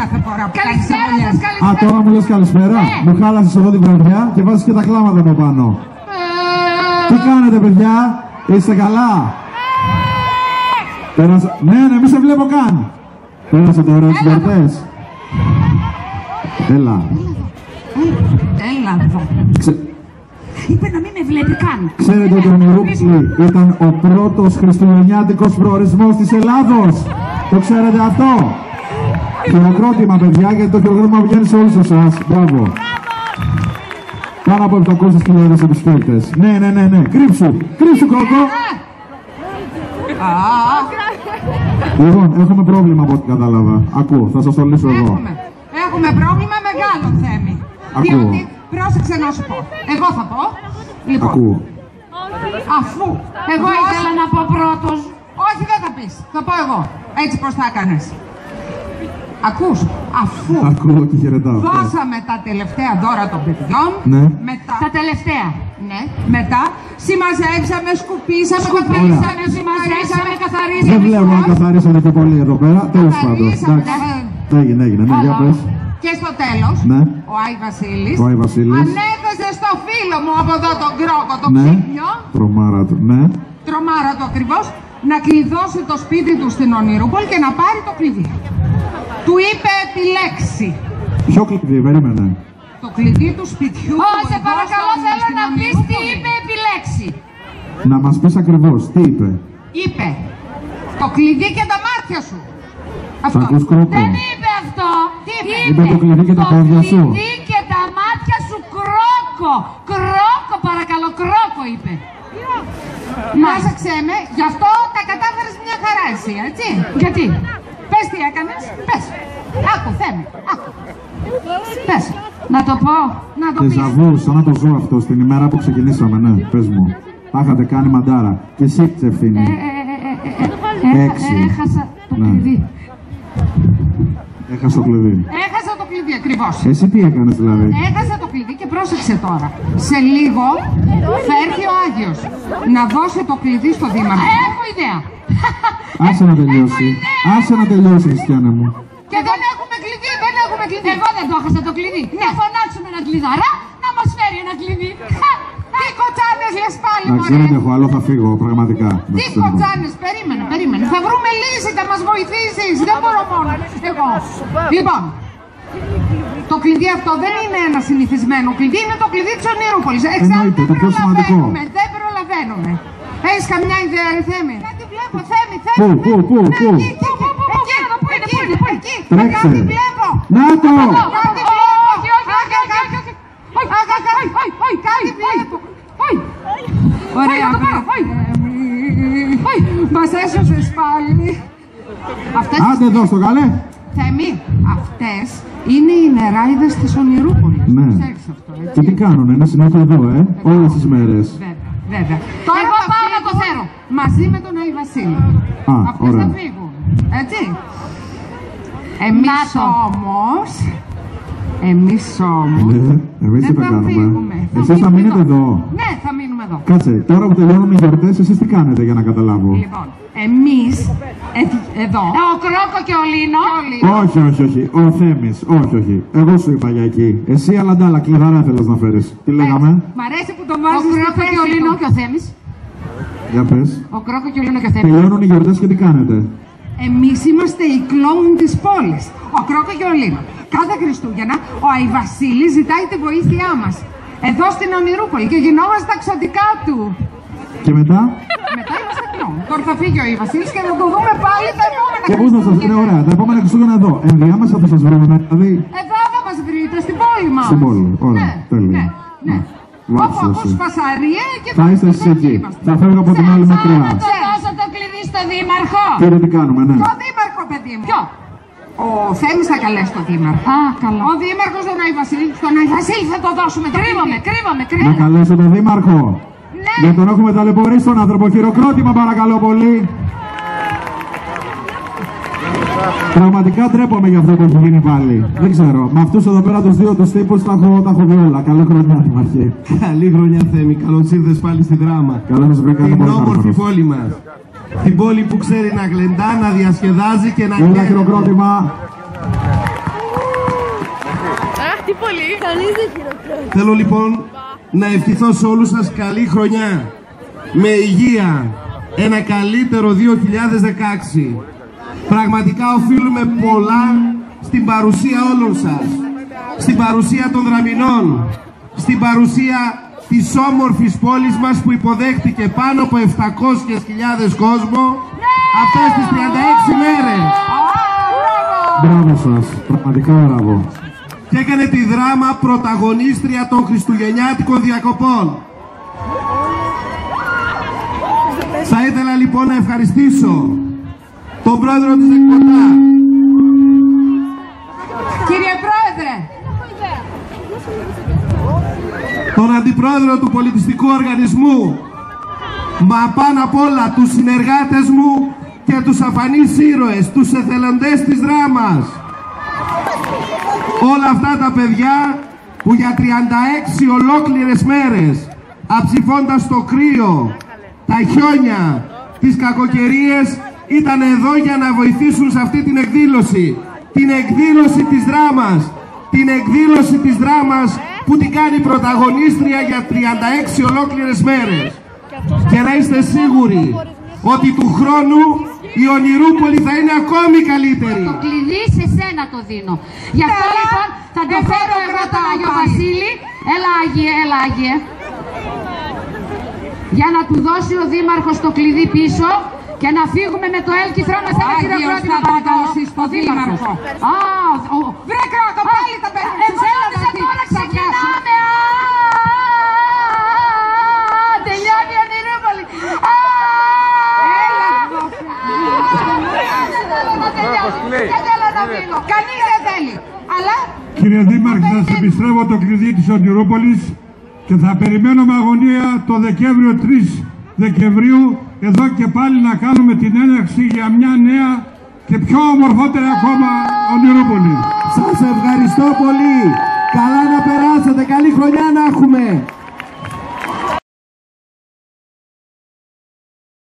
κάθε φορά που κάνεις Καλησπέρα εμβολιές. σας, καλησπέρα. Α, τώρα μου λες καλησπέρα. Μου χάλασες εδώ την βραδιά και βάζεις και τα κλάματα από πάνω. Τι κάνετε, παιδιά, είστε καλά? Πέρασα... Ναι, μη σε βλέπω καν. Πέρασε τώρα τις γιορτές. Έλα. Έλα εδώ. Είπε να μην με βλέπει καν. Ξέρετε ότι ο Ονειρούπολη ήταν ο πρώτος χριστουγεννιάτικος προορισμός της Ελλάδος. Το ξέρετε αυτό? Χειροκρότημα, παιδιά, γιατί το χειροκρότημα βγαίνει σε όλους εσάς. Μπράβο. Πάνω από 700.000 επισκέπτες. Ναι. Κρύψου, Κρόκο. Λοιπόν, έχουμε πρόβλημα από ό,τι κατάλαβα. Ακούω, θα σας το λύσω εγώ. Έχουμε πρόβλημα μεγάλο, Θέμη. Διότι, πρόσεξε να σου πω. Εγώ θα πω. Λοιπόν, Ακούω. αφού Εγώ ήθελα να πω πρώτος. Όχι, δεν θα πεις. Θα πω εγώ. Έτσι πως θα έκανες. Ακούς, αφού Ακούω και χαιρετάω. δώσαμε τα τελευταία δώρα των παιδιών, Ναι. μετά, Τα τελευταία. ναι, μετά συμμαζέψαμε, σκουπίσαμε, Συμμαζέψαμε, Δεν καθαρίσαμε. βλέπω να καθαρίσατε και πολύ εδώ πέρα. Τέλος πάντων. καθαρίσαμε. Εντάξει. Έγινε. Ναι, για πες. Και στο τέλος, Ναι. ο Άι Βασίλης Ο Άι Βασίλης. ανέθεσε στο φίλο μου από εδώ τον Κρόκο, το Ναι. ξύπνιο, Τρομάρα του. Ναι. τρομάρα του ακριβώς, να κλειδώσει το σπίτι του στην Ονειρούπολη και να πάρει το κλειδί. Του είπε επιλέξει Ποιο κλειδί, περίμενε. το κλειδί του σπιτιού. Ω, του σε εδώ παρακαλώ, στο- θέλω στην να πεις τι Ονειρούπολη. είπε επιλέξει. Να μας πεις ακριβώς, τι είπε. Είπε το κλειδί και τα μάτια σου. Θα Αυτό. ακούς Κρόκο. Δεν είπε αυτό. Τι είπε? Είπε το κλειδί και τα πόδια σου. Το κλειδί και τα μάτια σου, Κρόκο. Κρόκο, παρακαλώ, Κρόκο είπε. Μάζεξε με, γι' αυτό τα κατάφερες μια χαρά εσύ, έτσι. Γιατί? Πες τι έκανες, πες. Άκου, Θέμη, άκου. Πες, Να το πω. να το Και πεις. ζαβού, σαν να το ζω αυτό στην ημέρα που ξεκινήσαμε, ναι, πες μου. Τα είχατε κάνει μαντάρα. Και εσύ έχεις ευθύνη. Έξι. Έχασα το Ναι. κλειδί. Έχασε το κλειδί. Έχασα το κλειδί ακριβώς. Εσύ τι έκανες δηλαδή. Έχασα το κλειδί και πρόσεξε τώρα. Σε λίγο θα έρθει ο Άγιος να δώσει το κλειδί στο δήμαρχο. Έχω ιδέα. Άσε να τελειώσει. Άσε να τελειώσει, Χριστιανέ μου. Και δεν έχουμε κλειδί, δεν έχουμε κλειδί. Εγώ δεν το έχασα το κλειδί. Να φωνάξουμε έναν κλειδαρά να μας φέρει ένα κλειδί. Τι κοτσάνες λες πάλι, Εντάξει, μωρέ. δεν έχω άλλο, θα φύγω, πραγματικά. Τι Εντάξει, δεν έχω. κοτσάνες, περίμενε. Θα βρούμε λύση, θα μας βοηθήσεις. Δεν μπορώ μόνο. Εγώ. Λοιπόν, το κλειδί αυτό δεν είναι ένα συνηθισμένο κλειδί, είναι το κλειδί της Ονειρούπολης. Εννοείται, το πιο σημαντικό. Δεν προλαβαίνουμε. Έχεις καμιά ιδέα, ρε Θέμη? Δεν τη βλέπω, Θέμη. Πού, πού, πού, πού. Εκεί, Τρέξε. κάτι βλέπω. Να το! Κάτι βλέπω. Ωραία, μας έσωσες πάλι. Αυτές, Άντε εδώ στο καλέ. Θέμη, αυτές είναι οι νεράιδες της Ονειρούπολης. Ναι. Ξέρεις αυτό, έτσι. Και τι κάνουνε, να συνέχω εδώ, όλες τις μέρες. Βέβαια. Τώρα Εγώ θα πάω να το φύγουν φέρω. μαζί με τον Άι Βασίλη. Α, Αυτές ωραία. θα φύγουν. Έτσι. Εμείς το. όμως... Εμείς όμως... Ναι, εμείς τι δεν θα κάνουμε. φύγουμε. Εσείς θα μείνετε εδώ. Ναι, θα μείνουμε εδώ. Κάτσε, τώρα που τελειώνουν οι γιορτές, εσείς τι κάνετε για να καταλάβω. Λοιπόν, εμείς εδώ... Ο Κρόκο και ο Λίνο. Όχι, όχι, όχι. Ο Θέμης, όχι, όχι. Εγώ σου είπα για εκεί. Εσύ αλλά ντάλα, κλειδαρά θέλεις να φέρεις. Τι λέγαμε. Μ' αρέσει που το Ο βάζεις στη Κρόκο και ο θέση Λίνο του. και ο Θέμης. Για πες. Ο Κρόκο και ο Λίνο και ο Θέμης. Τελειώνουν οι γιορτές και τι κάνετε. Εμείς είμαστε οι κλόουν της πόλης. Ο Κρόκο και ο Λίνο. Κάθε Χριστούγεννα ο Άι Βασίλης ζητάει τη βοήθειά μας. Εδώ στην Ονειρούπολη και γινόμαστε τα ξωτικά του. Και μετά. Μετά είμαστε κλόουν. Τώρα θα φύγει ο Άι Βασίλης και θα το δούμε πάλι τα επόμενα Και πώς θα σας είναι ωραία. Τα επόμενα Χριστούγεννα εδώ. Ενδιάμεσα θα σας βρούμε. Δηλαδή. Εδώ θα μας βρείτε, στην πόλη μας. Στην πόλη. Ωραία. Ναι, Τέλεια. ναι. Βάψε Όπου ακούς εσύ. φασαρία και Θα είστε εσείς εκεί. είμαστε. Θα φεύγω από την άλλη Θα μακριά. το δώσω το κλειδί στο δήμαρχο. Κύριε, τι κάνουμε, ναι. Το δήμαρχο, παιδί μου. Ποιο? Ο Θέμης θα καλέσει τον δήμαρχο. Α, καλά. Ο δήμαρχος τον Άι Βασίλη, στον Άι Βασίλη θα το δώσουμε. Το Κρύβομαι, κλειδί. κρύβομαι, Να κρύβομαι. καλέσω τον Δήμαρχο. Ναι. Για τον έχουμε ταλαιπωρήσει τον άνθρωπο. Χειροκρότημα παρακαλώ πολύ. Πραγματικά ντρέπομαι για αυτό που έχει γίνει πάλι. Δεν ξέρω. Με αυτούς εδώ πέρα τους δύο τους τύπους τα έχω δει όλα. Καλή χρονιά, Δημαρχέ. Καλή χρονιά, Θέμη. Καλώς ήρθες πάλι στη δράμα. Καλά να σε βρήκα. Την όμορφη πόλη μας. Την πόλη που ξέρει να γλεντά, να διασκεδάζει και να Έλα γέλνει. χειροκρότημα. Θέλω λοιπόν να ευχηθώ σε όλους σας καλή χρονιά, με υγεία, ένα καλύτερο 2016. Πραγματικά οφείλουμε πολλά στην παρουσία όλων σας, στην παρουσία των Δραμηνών, στην παρουσία της όμορφης πόλης μας που υποδέχτηκε πάνω από 700.000 κόσμο αυτές τις 36 μέρες. Μπράβο σας, πραγματικά μπράβο. Και έκανε τη Δράμα πρωταγωνίστρια των χριστουγεννιάτικων διακοπών. Θα ήθελα λοιπόν να ευχαριστήσω τον πρόεδρο της ΕΚΠΟΤΑ. Κύριε Πρόεδρε. Τον αντιπρόεδρο του πολιτιστικού οργανισμού. Μα πάνω απ' όλα τους συνεργάτες μου και τους αφανείς ήρωες, τους εθελοντές της Δράμας. Όλα αυτά τα παιδιά που για 36 ολόκληρες μέρες, αψηφώντας το κρύο, τα χιόνια, τις κακοκαιρίες, ήταν εδώ για να βοηθήσουν σε αυτή την εκδήλωση. Την εκδήλωση της Δράμας. Την εκδήλωση της Δράμας που την κάνει πρωταγωνίστρια για 36 ολόκληρες μέρες. Και να είστε σίγουροι ότι του χρόνου η Ονειρούπολη θα είναι ακόμη καλύτερη. Το κλειδί σε σένα το δίνω. Γι' αυτό λοιπόν θα το φέρω εγώ τον Άγιο Βασίλη. Έλα Άγιε, έλα Άγιε. Για να του δώσει ο Δήμαρχος το κλειδί πίσω και να φύγουμε με το έλκυθρό μας. Ένα χειροκρότημα παρακαλώ στο Δήμαρχο. Βρε Κρόκο, πάλι τα παίρνουμε στους έλαδες. Τώρα ξεκινάμε. Τελειώνει η Ονειρούπολη. Δεν θέλω να μείνω. Κανείς δεν θέλει. Αλλά Κύριε Δήμαρχε, θα σας επιστρέφω το κλειδί της Ονειρούπολης και θα περιμένω με αγωνία το Δεκέμβριο, 3 Δεκεμβρίου, εδώ και πάλι να κάνουμε την έναρξη για μια νέα και πιο ομορφότερη ακόμα Ονειρούπολη. Σας ευχαριστώ πολύ.